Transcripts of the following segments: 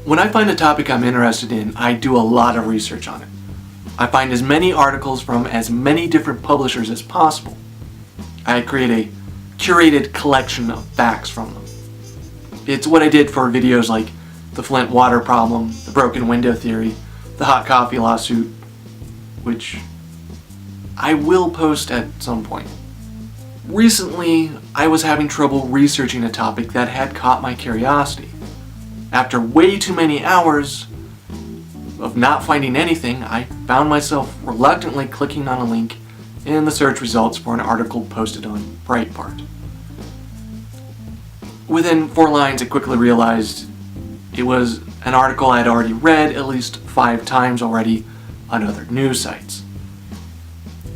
When I find a topic I'm interested in, I do a lot of research on it. I find as many articles from as many different publishers as possible. I create a curated collection of facts from them. It's what I did for videos like the Flint water problem, the broken window theory, the hot coffee lawsuit, which I will post at some point. Recently, I was having trouble researching a topic that had caught my curiosity. After way too many hours of not finding anything, I found myself reluctantly clicking on a link in the search results for an article posted on Breitbart. Within 4 lines, I quickly realized it was an article I'd already read at least 5 times already on other news sites.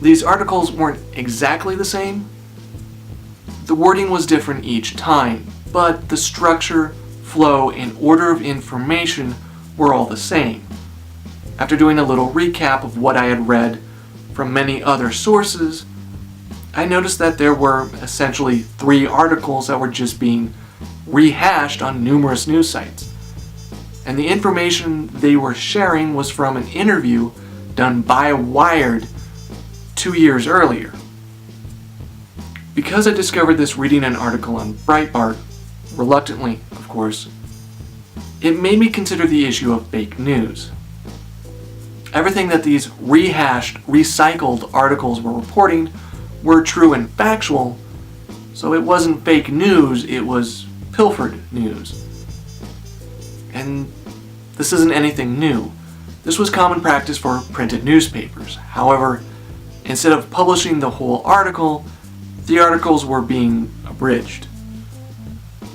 These articles weren't exactly the same. The wording was different each time, but the structure, flow, and order of information were all the same. After doing a little recap of what I had read from many other sources, I noticed that there were essentially 3 articles that were just being rehashed on numerous news sites. And the information they were sharing was from an interview done by Wired 2 years earlier. Because I discovered this reading an article on Breitbart, reluctantly, of course, it made me consider the issue of fake news. Everything that these rehashed, recycled articles were reporting were true and factual, so it wasn't fake news, it was pilfered news. And this isn't anything new. This was common practice for printed newspapers. However, instead of publishing the whole article, the articles were being abridged.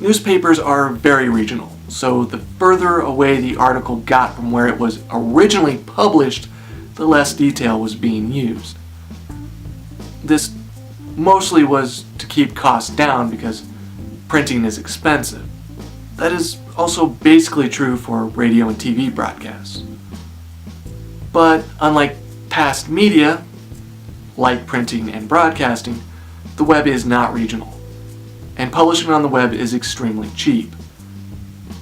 Newspapers are very regional, so the further away the article got from where it was originally published, the less detail was being used. This mostly was to keep costs down because printing is expensive. That is also basically true for radio and TV broadcasts. But unlike past media, like printing and broadcasting, the web is not regional, and publishing on the web is extremely cheap.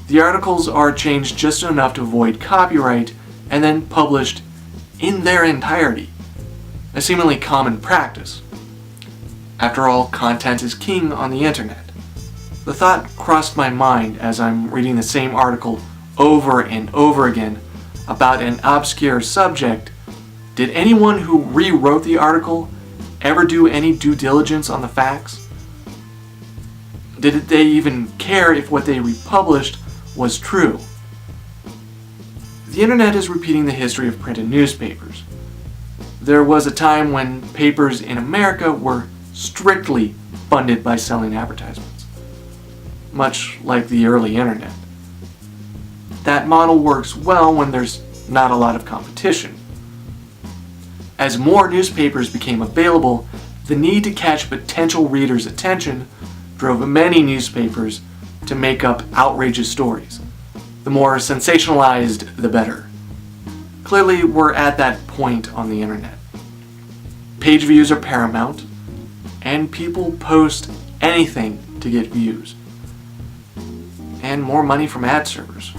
The articles are changed just enough to avoid copyright and then published in their entirety, a seemingly common practice. After all, content is king on the internet. The thought crossed my mind as I'm reading the same article over and over again about an obscure subject. Did anyone who rewrote the article ever do any due diligence on the facts? Did they even care if what they republished was true? The internet is repeating the history of printed newspapers. There was a time when papers in America were strictly funded by selling advertisements, much like the early internet. That model works well when there's not a lot of competition. As more newspapers became available, the need to catch potential readers' attention drove many newspapers to make up outrageous stories. The more sensationalized, the better. Clearly, we're at that point on the internet. Page views are paramount, and people post anything to get views. And more money from ad servers,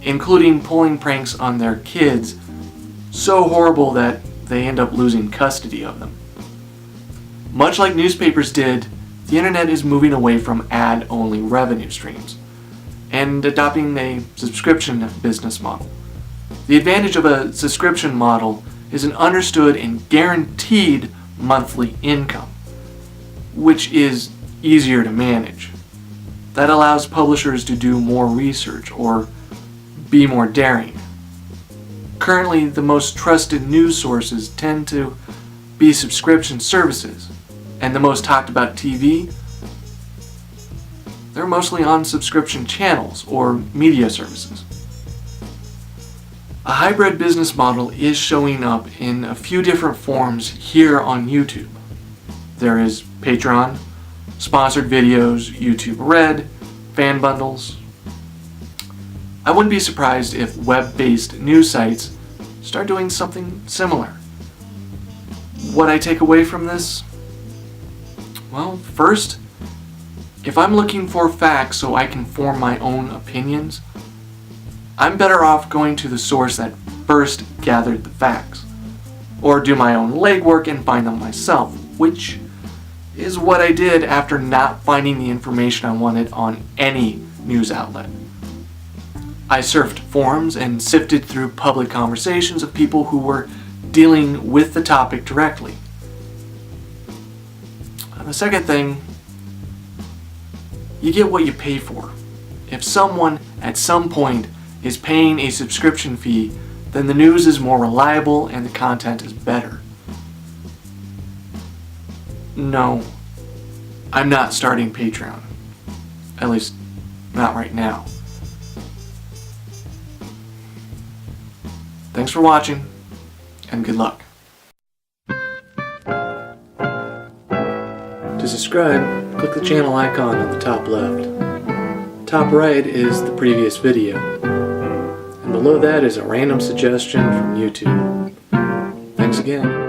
including pulling pranks on their kids so horrible that they end up losing custody of them. Much like newspapers did, the internet is moving away from ad-only revenue streams and adopting a subscription business model. The advantage of a subscription model is an understood and guaranteed monthly income, which is easier to manage. That allows publishers to do more research or be more daring. Currently, the most trusted news sources tend to be subscription services, and the most talked about TV, they're mostly on subscription channels or media services. A hybrid business model is showing up in a few different forms here on YouTube. There is Patreon, sponsored videos, YouTube Red, fan bundles. I wouldn't be surprised if web-based news sites start doing something similar. What I take away from this? Well, first, if I'm looking for facts so I can form my own opinions, I'm better off going to the source that first gathered the facts, or do my own legwork and find them myself, which is what I did after not finding the information I wanted on any news outlet. I surfed forums and sifted through public conversations of people who were dealing with the topic directly. And the second thing, you get what you pay for. If someone at some point is paying a subscription fee, then the news is more reliable and the content is better. No, I'm not starting Patreon. At least, not right now. Thanks for watching, and good luck. To subscribe, click the channel icon on the top left. Top right is the previous video, and below that is a random suggestion from YouTube. Thanks again.